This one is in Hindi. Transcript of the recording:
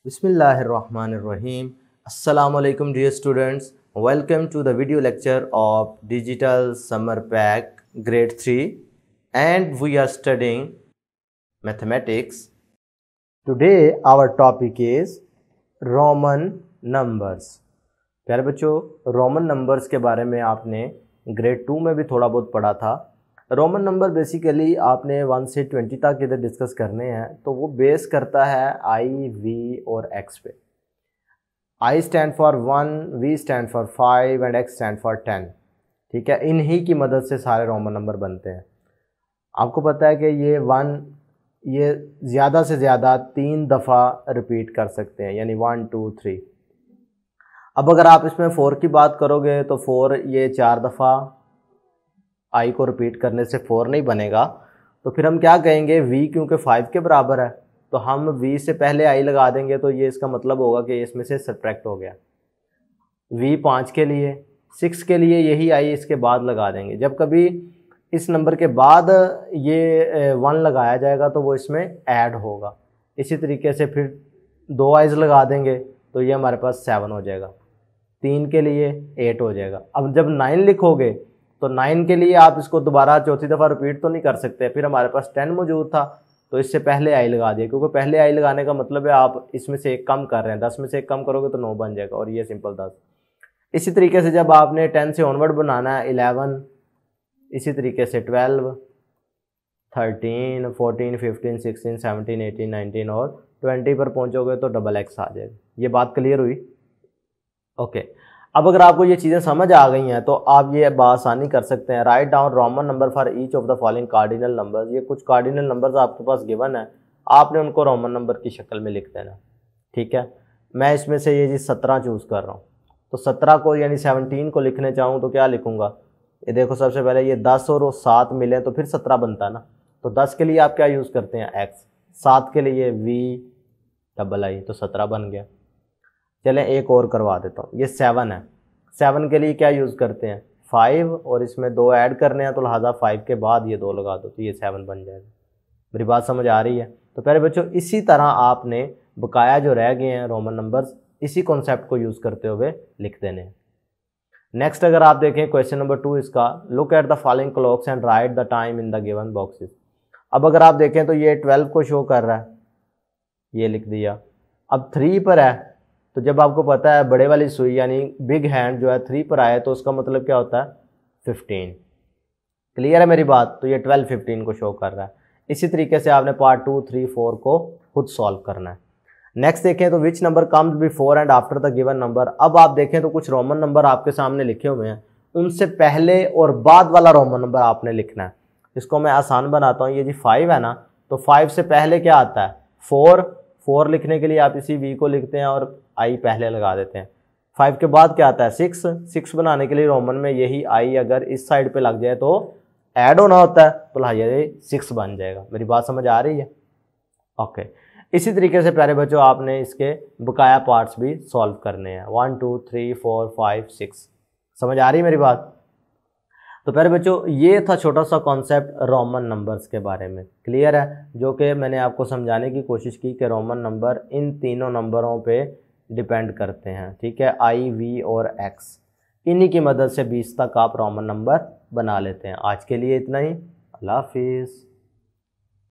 Bismillahirrahmanirrahim. Assalamualaikum dear students. Welcome to the video lecture of Digital Summer Pack Grade 3 and we are studying mathematics. Today our topic is Roman numbers. प्यारे बच्चों, रोमन नंबर्स के बारे में आपने ग्रेड 2 में भी थोड़ा बहुत पढ़ा था। रोमन नंबर बेसिकली आपने 1 से 20 तक इधर डिस्कस करने हैं, तो वो बेस करता है आई, वी और एक्स पे। I stand for 1, V stand for 5 and X stand for 10। ठीक है, इन्हीं की मदद से सारे रोमन नंबर बनते हैं। आपको पता है कि ये ज़्यादा से ज़्यादा 3 दफ़ा रिपीट कर सकते हैं, यानी 1 2 3। अब अगर आप इसमें 4 की बात करोगे तो 4 ये 4 दफ़ा आई को रिपीट करने से 4 नहीं बनेगा, तो फिर हम क्या कहेंगे, v क्योंकि 5 के बराबर है तो हम v से पहले आई लगा देंगे, तो ये इसका मतलब होगा कि इसमें से सब्ट्रैक्ट हो गया। v 5 के लिए, 6 के लिए यही आई इसके बाद लगा देंगे। जब कभी इस नंबर के बाद ये 1 लगाया जाएगा तो वो इसमें ऐड होगा। इसी तरीके से फिर 2 आइज लगा देंगे तो ये हमारे पास 7 हो जाएगा। 3 के लिए 8 हो जाएगा। अब जब 9 लिखोगे तो 9 के लिए आप इसको दोबारा चौथी दफ़ा रिपीट तो नहीं कर सकते। फिर हमारे पास 10 मौजूद था तो इससे पहले आई लगा दिया, क्योंकि पहले आई लगाने का मतलब है आप इसमें से एक कम कर रहे हैं। 10 में से एक कम करोगे तो 9 बन जाएगा और ये सिंपल 10। इसी तरीके से जब आपने 10 से ऑनवर्ड बनाना है 11, इसी तरीके से 12, 13, 14, 15, 16, 17, 18, 19 और 20 पर पहुँचोगे तो डबल एक्स आ जाएगा। ये बात क्लियर हुई? ओके। अब अगर आपको ये चीज़ें समझ आ गई हैं तो आप ये आसानी कर सकते हैं। Write down Roman number for each of the following cardinal numbers. ये कुछ कार्डिनल नंबर्स आपके पास गिवन है, आपने उनको रोमन नंबर की शक्ल में लिख देना। ठीक है, मैं इसमें से ये जी 17 चूज़ कर रहा हूँ, तो 17 को यानी 17 को लिखने चाहूँ तो क्या लिखूँगा? ये देखो, सबसे पहले ये 10 और 7 मिले तो फिर 17 बनता ना। तो 10 के लिए आप क्या यूज़ करते हैं? एक्स। 7 के लिए वी डबल आई, तो 17 बन गया। चलें एक और करवा देता हूँ। ये 7 है, 7 के लिए क्या यूज़ करते हैं? 5 और इसमें 2 ऐड करने हैं, तो लिहाजा 5 के बाद ये 2 लगा दो तो ये 7 बन जाएगा। मेरी बात समझ आ रही है? तो प्यारे बच्चों, इसी तरह आपने बकाया जो रह गए हैं रोमन नंबर्स, इसी कॉन्सेप्ट को यूज़ करते हुए लिख देने हैं। नेक्स्ट अगर आप देखें क्वेश्चन नंबर 2 इसका, look at the following clocks and right the time in the given boxes. अब अगर आप देखें तो ये 12 को शो कर रहा है, ये लिख दिया। अब 3 पर है, तो जब आपको पता है बड़े वाली सुई यानी बिग हैंड जो है 3 पर आए तो उसका मतलब क्या होता है? 15। क्लियर है मेरी बात? तो ये 12 15 को शो कर रहा है। इसी तरीके से आपने पार्ट 2 3 4 को खुद सॉल्व करना है। नेक्स्ट देखें तो which number comes before and after the given number. अब आप देखें तो कुछ रोमन नंबर आपके सामने लिखे हुए हैं, उनसे पहले और बाद वाला रोमन नंबर आपने लिखना है। इसको मैं आसान बनाता हूँ। ये जी 5 है ना, तो 5 से पहले क्या आता है? 4 लिखने के लिए आप इसी वी को लिखते हैं और आई पहले लगा देते हैं। 5 के बाद क्या आता है? 6 बनाने के लिए रोमन में यही आई अगर इस साइड पे लग जाए तो ऐड होना होता है, तो ये 6 बन जाएगा। मेरी बात समझ आ रही है? ओके। इसी तरीके से प्यारे बच्चों आपने इसके बकाया पार्ट्स भी सॉल्व करने हैं। 1 2 3 4 5 6। समझ आ रही है मेरी बात? तो प्यारे बच्चों, ये था छोटा सा कॉन्सेप्ट रोमन नंबर्स के बारे में। क्लियर है? जो कि मैंने आपको समझाने की कोशिश की कि रोमन नंबर इन तीनों नंबरों पे डिपेंड करते हैं। ठीक है, आई, वी और एक्स। इन्हीं की मदद से 20 तक आप रोमन नंबर बना लेते हैं। आज के लिए इतना ही। अल्लाह हाफिज़।